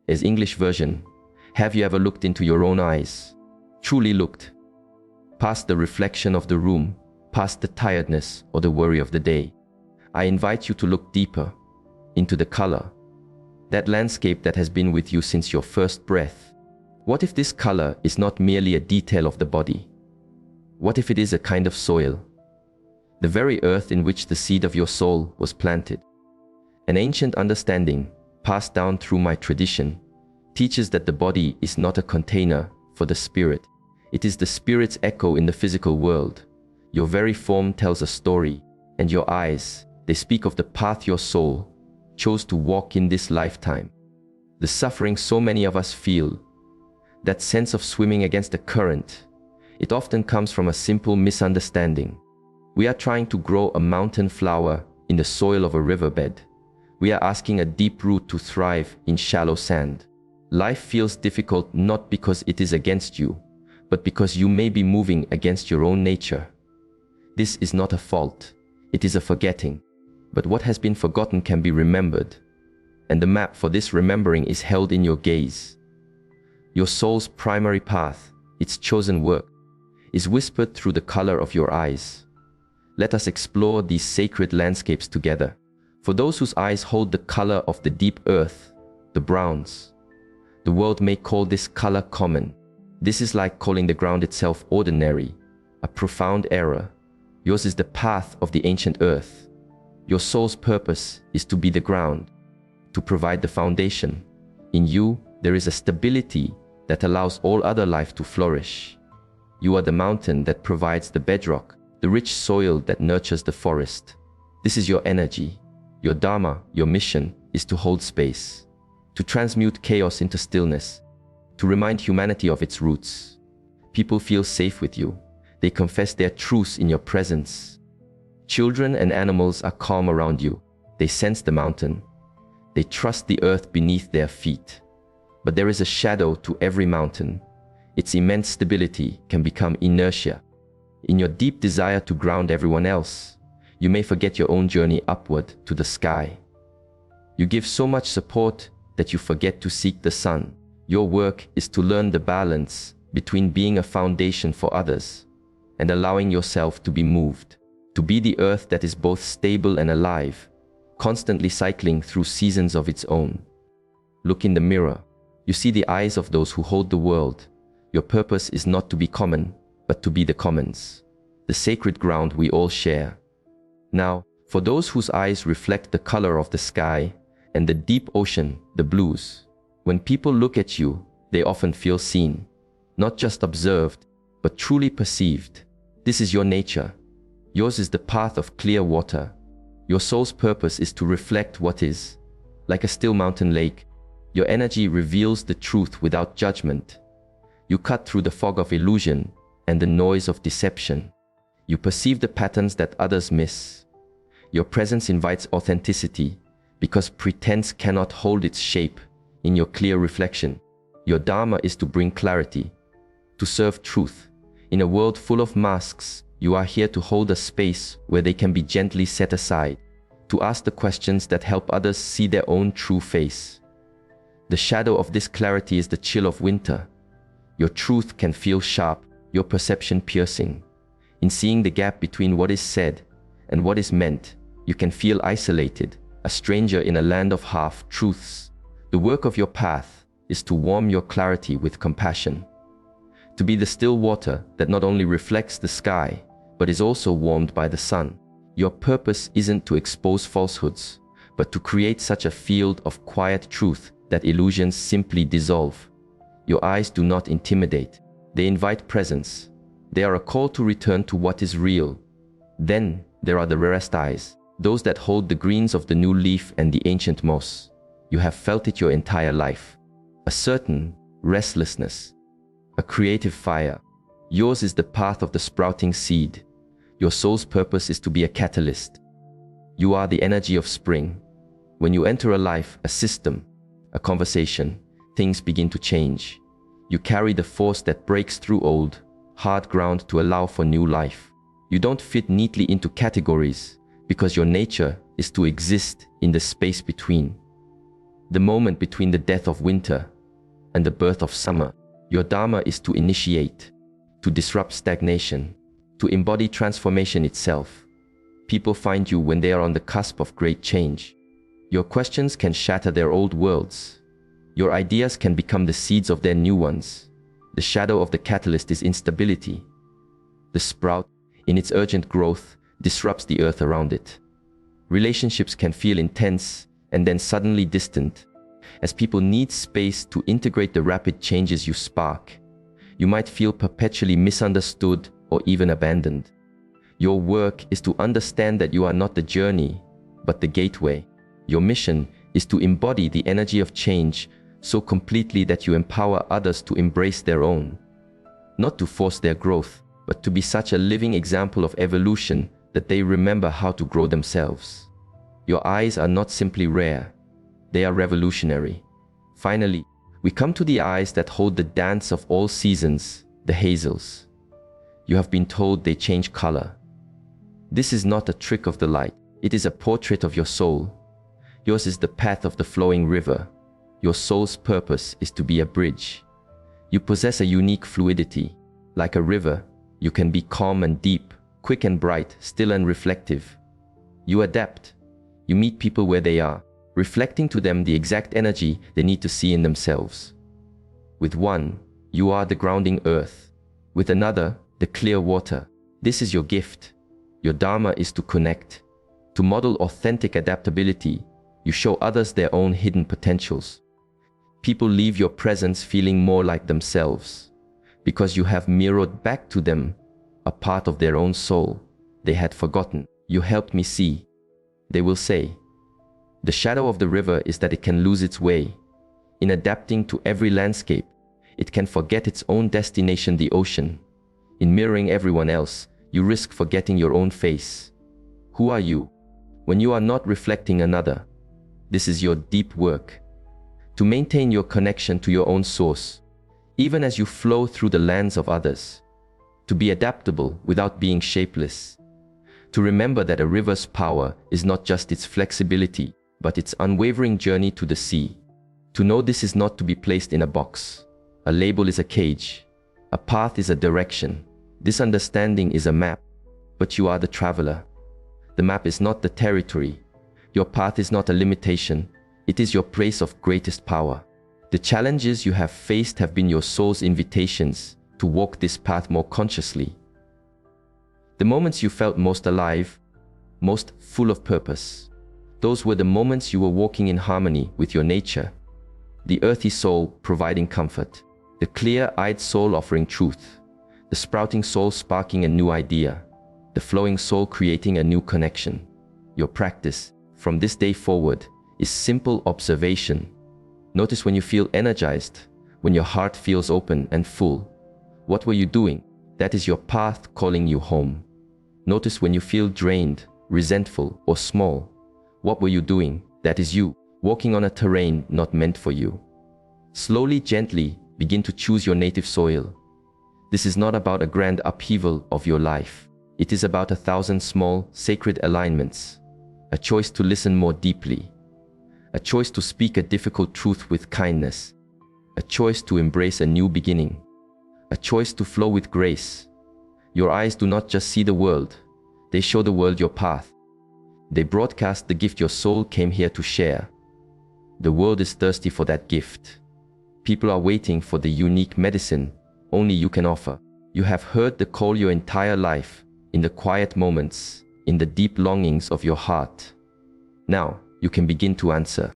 As English version, have you ever looked into your own eyes? Truly looked? Past the reflection of the room, past the tiredness or the worry of the day. I invite you to look deeper into the color, that landscape that has been with you since your first breath. What if this color is not merely a detail of the body? What if it is a kind of soil? The very earth in which the seed of your soul was planted. An ancient understanding, passed down through my tradition, teaches that the body is not a container for the spirit. It is the spirit's echo in the physical world. Your very form tells a story, and your eyes, they speak of the path your soul chose to walk in this lifetime. The suffering so many of us feel, that sense of swimming against the current, it often comes from a simple misunderstanding. We are trying to grow a mountain flower in the soil of a riverbed. We are asking a deep root to thrive in shallow sand. Life feels difficult not because it is against you, but because you may be moving against your own nature. This is not a fault, it is a forgetting. But what has been forgotten can be remembered, and the map for this remembering is held in your gaze. Your soul's primary path, its chosen work, is whispered through the color of your eyes. Let us explore these sacred landscapes together. For those whose eyes hold the color of the deep earth, the browns, the world may call this color common. This is like calling the ground itself ordinary, a profound error. Yours is the path of the ancient earth. Your soul's purpose is to be the ground, to provide the foundation. In you, there is a stability that allows all other life to flourish. You are the mountain that provides the bedrock, the rich soil that nurtures the forest. This is your energy. Your dharma, your mission, is to hold space, to transmute chaos into stillness, to remind humanity of its roots. People feel safe with you. They confess their truths in your presence. Children and animals are calm around you. They sense the mountain. They trust the earth beneath their feet. But there is a shadow to every mountain. Its immense stability can become inertia. In your deep desire to ground everyone else, you may forget your own journey upward to the sky. You give so much support that you forget to seek the sun. Your work is to learn the balance between being a foundation for others and allowing yourself to be moved, to be the earth that is both stable and alive, constantly cycling through seasons of its own. Look in the mirror. You see the eyes of those who hold the world. Your purpose is not to be common, but to be the commons, the sacred ground we all share. Now, for those whose eyes reflect the color of the sky and the deep ocean, the blues, when people look at you, they often feel seen, not just observed, but truly perceived. This is your nature. Yours is the path of clear water. Your soul's purpose is to reflect what is. Like a still mountain lake, your energy reveals the truth without judgment. You cut through the fog of illusion and the noise of deception. You perceive the patterns that others miss. Your presence invites authenticity because pretense cannot hold its shape in your clear reflection. Your dharma is to bring clarity, to serve truth. In a world full of masks, you are here to hold a space where they can be gently set aside, to ask the questions that help others see their own true face. The shadow of this clarity is the chill of winter. Your truth can feel sharp, your perception piercing. In seeing the gap between what is said and what is meant, you can feel isolated, a stranger in a land of half-truths. The work of your path is to warm your clarity with compassion, to be the still water that not only reflects the sky, but is also warmed by the sun. Your purpose isn't to expose falsehoods, but to create such a field of quiet truth that illusions simply dissolve. Your eyes do not intimidate. They invite presence. They are a call to return to what is real. Then there are the rarest eyes, those that hold the greens of the new leaf and the ancient moss. You have felt it your entire life. A certain restlessness, a creative fire. Yours is the path of the sprouting seed. Your soul's purpose is to be a catalyst. You are the energy of spring. When you enter a life, a system, a conversation, things begin to change. You carry the force that breaks through old, hard ground to allow for new life. You don't fit neatly into categories because your nature is to exist in the space between. the moment between the death of winter and the birth of summer. Your dharma is to initiate, to disrupt stagnation, to embody transformation itself. People find you when they are on the cusp of great change. Your questions can shatter their old worlds. Your ideas can become the seeds of their new ones. The shadow of the catalyst is instability. The sprout, in its urgent growth, disrupts the earth around it. Relationships can feel intense and then suddenly distant, as people need space to integrate the rapid changes you spark. You might feel perpetually misunderstood or even abandoned. Your work is to understand that you are not the journey, but the gateway. Your mission is to embody the energy of change so completely that you empower others to embrace their own. Not to force their growth, but to be such a living example of evolution that they remember how to grow themselves. Your eyes are not simply rare, they are revolutionary. Finally, we come to the eyes that hold the dance of all seasons, the hazels. You have been told they change color. This is not a trick of the light, it is a portrait of your soul. Yours is the path of the flowing river. Your soul's purpose is to be a bridge. You possess a unique fluidity. Like a river, you can be calm and deep, quick and bright, still and reflective. You adapt. You meet people where they are, reflecting to them the exact energy they need to see in themselves. With one, you are the grounding earth. With another, the clear water. This is your gift. Your dharma is to connect. To model authentic adaptability, you show others their own hidden potentials. People leave your presence feeling more like themselves, because you have mirrored back to them a part of their own soul they had forgotten. You helped me see. They will say, the shadow of the river is that it can lose its way. In adapting to every landscape, it can forget its own destination, the ocean. In mirroring everyone else, you risk forgetting your own face. Who are you when you are not reflecting another? This is your deep work. To maintain your connection to your own source, even as you flow through the lands of others. To be adaptable without being shapeless. To remember that a river's power is not just its flexibility, but its unwavering journey to the sea. To know this is not to be placed in a box. A label is a cage. A path is a direction. This understanding is a map, but you are the traveler. The map is not the territory. Your path is not a limitation. It is your place of greatest power. The challenges you have faced have been your soul's invitations to walk this path more consciously. The moments you felt most alive, most full of purpose, those were the moments you were walking in harmony with your nature. The earthy soul providing comfort, the clear-eyed soul offering truth, the sprouting soul sparking a new idea, the flowing soul creating a new connection. Your practice, from this day forward, is simple observation. Notice when you feel energized, when your heart feels open and full. What were you doing? That is your path calling you home. Notice when you feel drained, resentful, or small. What were you doing? That is you, walking on a terrain not meant for you. Slowly, gently, begin to choose your native soil. This is not about a grand upheaval of your life. It is about 1,000 small, sacred alignments. A choice to listen more deeply. A choice to speak a difficult truth with kindness. A choice to embrace a new beginning. A choice to flow with grace. Your eyes do not just see the world, they show the world your path. They broadcast the gift your soul came here to share. The world is thirsty for that gift. People are waiting for the unique medicine only you can offer. You have heard the call your entire life, in the quiet moments, in the deep longings of your heart. Now, you can begin to answer.